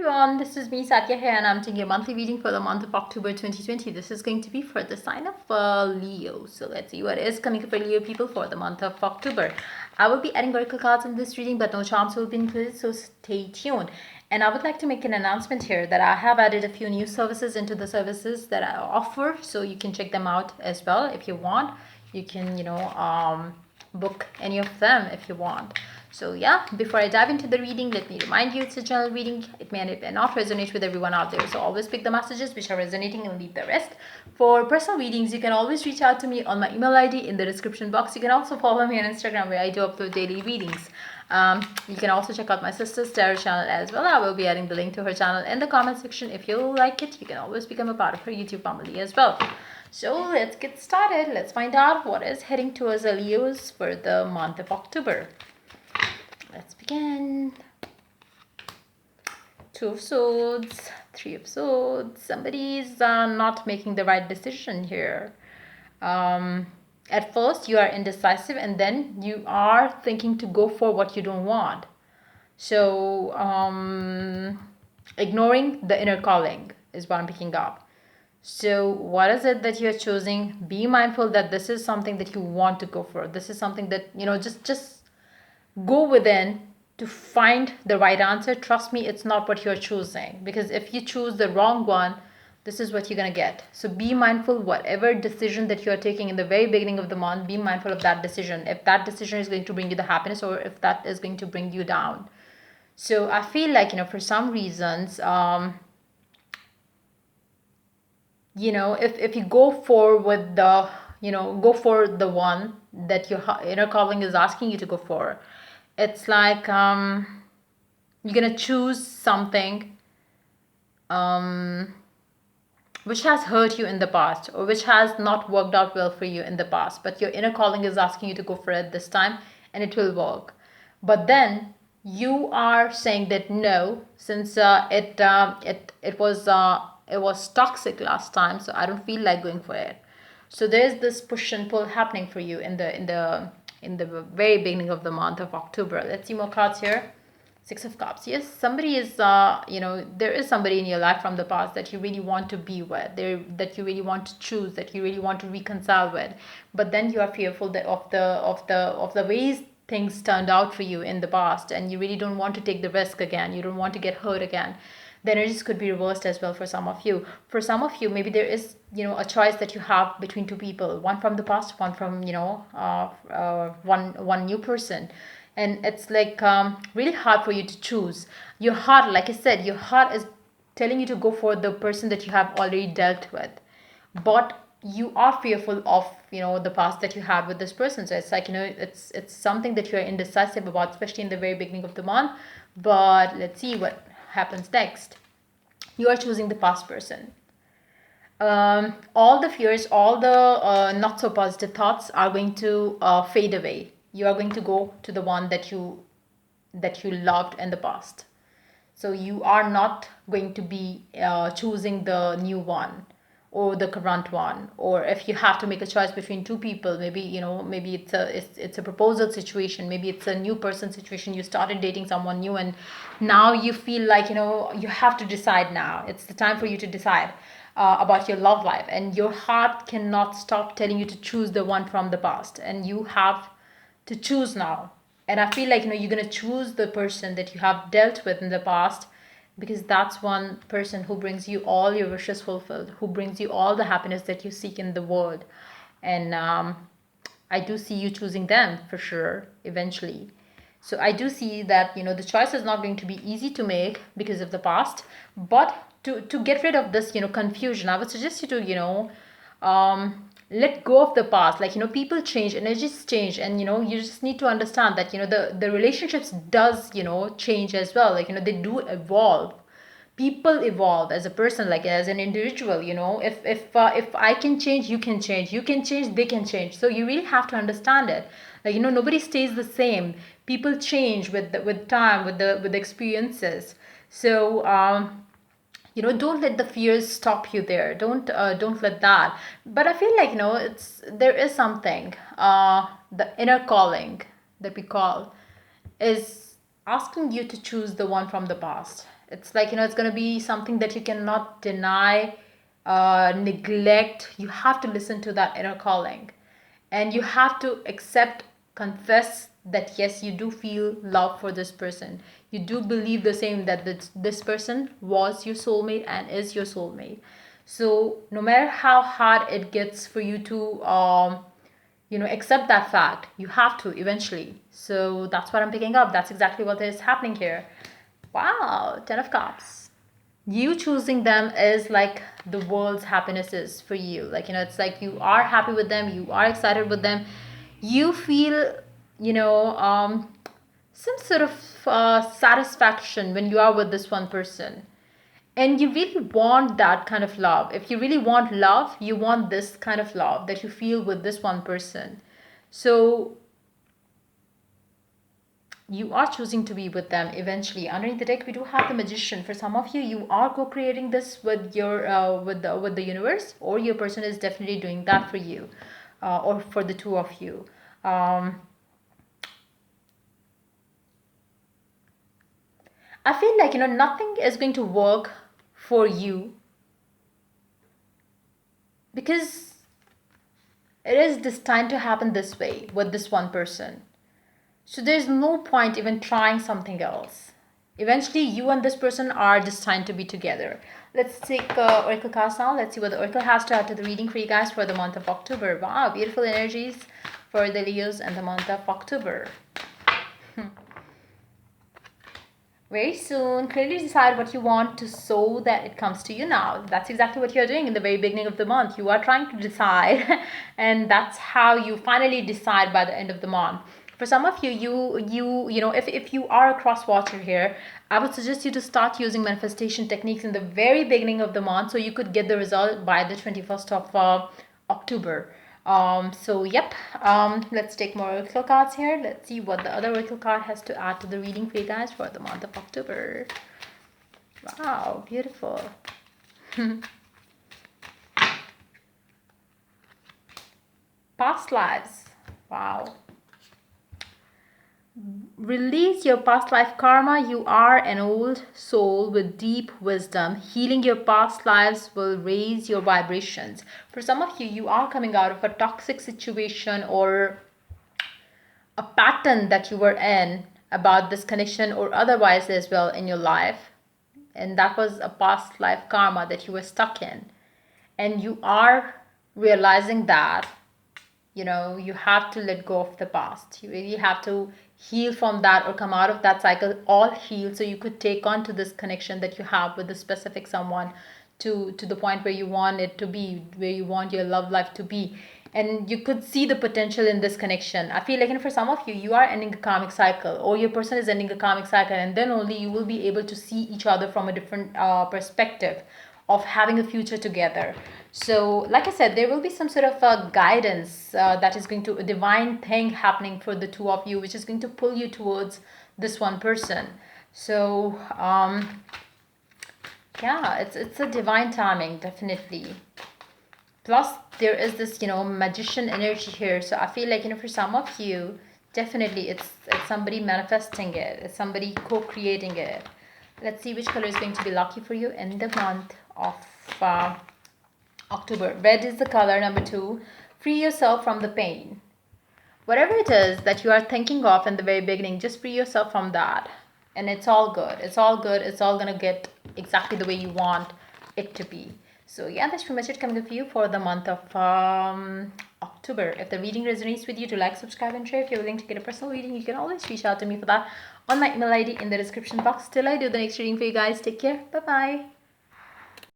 everyone, this is me Satya here and I'm taking a monthly reading for the month of October 2020. This is going to be for the sign of Leo. So let's see what is coming up for Leo people for the month of October. I will be adding oracle cards in this reading, but no charms will be included, so stay tuned. And I would like to make an announcement here that I have added a few new services into the services that I offer, so you can check them out as well if you want. You can, book any of them if you want. So yeah, before I dive into the reading, let me remind you it's a general reading. It may not resonate with everyone out there. So always pick the messages which are resonating and leave the rest. For personal readings, you can always reach out to me on my email ID in the description box. You can also follow me on Instagram where I do upload daily readings. You can also check out my sister's tarot channel as well. I will be adding the link to her channel in the comment section. If you like it, you can always become a part of her YouTube family as well. So let's get started. Let's find out what is heading towards the Leos for the month of October. Let's begin. Two of Swords, Three of Swords. Somebody's not making the right decision here. At first, you are indecisive, and then you are thinking to go for what you don't want. So, ignoring the inner calling is what I'm picking up. So, what is it that you're choosing? Be mindful that this is something that you want to go for. This is something that, just go within to find the right answer. Trust me, it's not what you're choosing, because if you choose the wrong one, this is what you're going to get. So be mindful, whatever decision that you're taking in the very beginning of the month, be mindful of that decision. If that decision is going to bring you the happiness or if that is going to bring you down. So I feel like, for some reasons, if you go for with the, go for the one that your inner calling is asking you to go for, it's like you're gonna choose something which has hurt you in the past or which has not worked out well for you in the past, but your inner calling is asking you to go for it this time and it will work. But then you are saying that no, since it was toxic last time, so I don't feel like going for it. So there's this push and pull happening for you in the very beginning of the month of October. Let's see more cards here. Six of Cups. Yes, somebody is, there is somebody in your life from the past that you really want to be with, that you really want to choose, that you really want to reconcile with. But then you are fearful that of the ways things turned out for you in the past, and you really don't want to take the risk again. You don't want to get hurt again. The energies could be reversed as well for some of you. For some of you, maybe there is, a choice that you have between two people, one from the past, one from, one new person. And it's like really hard for you to choose. Your heart, like I said, your heart is telling you to go for the person that you have already dealt with. But you are fearful of, the past that you had with this person. So it's like, it's something that you're indecisive about, especially in the very beginning of the month. But let's see what happens next. You are choosing the past person. All the fears, all the not so positive thoughts are going to fade away. You are going to go to the one that you loved in the past. So you are not going to be choosing the new one or the current one. Or if you have to make a choice between two people, maybe maybe it's a proposal situation, maybe it's a new person situation. You started dating someone new and now you feel like you have to decide now. It's the time for you to decide about your love life, and your heart cannot stop telling you to choose the one from the past, and you have to choose now. And I feel like you're going to choose the person that you have dealt with in the past, because that's one person who brings you all your wishes fulfilled, who brings you all the happiness that you seek in the world. And I do see you choosing them for sure eventually. So I do see that the choice is not going to be easy to make because of the past, but to get rid of this confusion, I would suggest you to let go of the past. Like people change, energies change, and you just need to understand that the relationships does change as well. Like they do evolve. People evolve as a person, like as an individual. If I can change, you can change. You can change, they can change. So you really have to understand it. Like nobody stays the same. People change with time, with the experiences. So don't let the fears stop you there. Don't let that. But I feel like there is something, the inner calling that we call is asking you to choose the one from the past. It's like, it's going to be something that you cannot deny, neglect. You have to listen to that inner calling, and you have to accept, confess that yes, you do feel love for this person. You do believe the same, that this person was your soulmate and is your soulmate. So no matter how hard it gets for you to accept that fact, you have to eventually. So that's what I'm picking up. That's exactly what is happening here. Wow, 10 of Cups. You choosing them is like the world's happiness is for you. Like, it's like you are happy with them, you are excited with them. You feel, some sort of satisfaction when you are with this one person. And you really want that kind of love. If you really want love, you want this kind of love that you feel with this one person. So you are choosing to be with them eventually. Underneath the deck, we do have the Magician. For some of you, you are co-creating this with your with the universe, or your person is definitely doing that for you, or for the two of you. I feel like, nothing is going to work for you, because it is destined to happen this way with this one person. So there's no point even trying something else. Eventually, you and this person are destined to be together. Let's take Oracle cards now. Let's see what the Oracle has to add to the reading for you guys for the month of October. Wow, beautiful energies for the Leos and the month of October. Very soon, clearly decide what you want to, so that it comes to you now. That's exactly what you're doing in the very beginning of the month. You are trying to decide, and that's how you finally decide by the end of the month. For some of you, if you are a cross watcher here, I would suggest you to start using manifestation techniques in the very beginning of the month, so you could get the result by the 21st of October. So yep, let's take more oracle cards here. Let's see what the other oracle card has to add to the reading for you guys for the month of October. Wow, beautiful. Past lives. Wow. Release your past life karma. You are an old soul with deep wisdom. Healing your past lives will raise your vibrations. For some of you, you are coming out of a toxic situation or a pattern that you were in about this connection or otherwise as well in your life. And that was a past life karma that you were stuck in. And you are realizing that you have to let go of the past. You really have to heal from that or come out of that cycle all healed, so you could take on to this connection that you have with a specific someone to the point where you want it to be, where you want your love life to be. And you could see the potential in this connection. I feel like, for some of you, you are ending a karmic cycle, or your person is ending a karmic cycle, and then only you will be able to see each other from a different perspective of having a future together. So like I said, there will be some sort of a guidance that is going to, a divine thing happening for the two of you, which is going to pull you towards this one person. So yeah, it's a divine timing, definitely. Plus there is this magician energy here. So I feel like, for some of you, definitely it's somebody manifesting it, it's somebody co-creating it. Let's see which color is going to be lucky for you in the month of October. Red is the color number 2. Free yourself from the pain. Whatever it is that you are thinking of in the very beginning, just free yourself from that. And it's all good. It's all good. It's all going to get exactly the way you want it to be. So yeah, that's pretty much it coming up for you for the month of October. If the reading resonates with you, do like, subscribe, and share. If you're willing to get a personal reading, you can always reach out to me for that on my email ID in the description box. Till I do the next reading for you guys, take care. Bye-bye.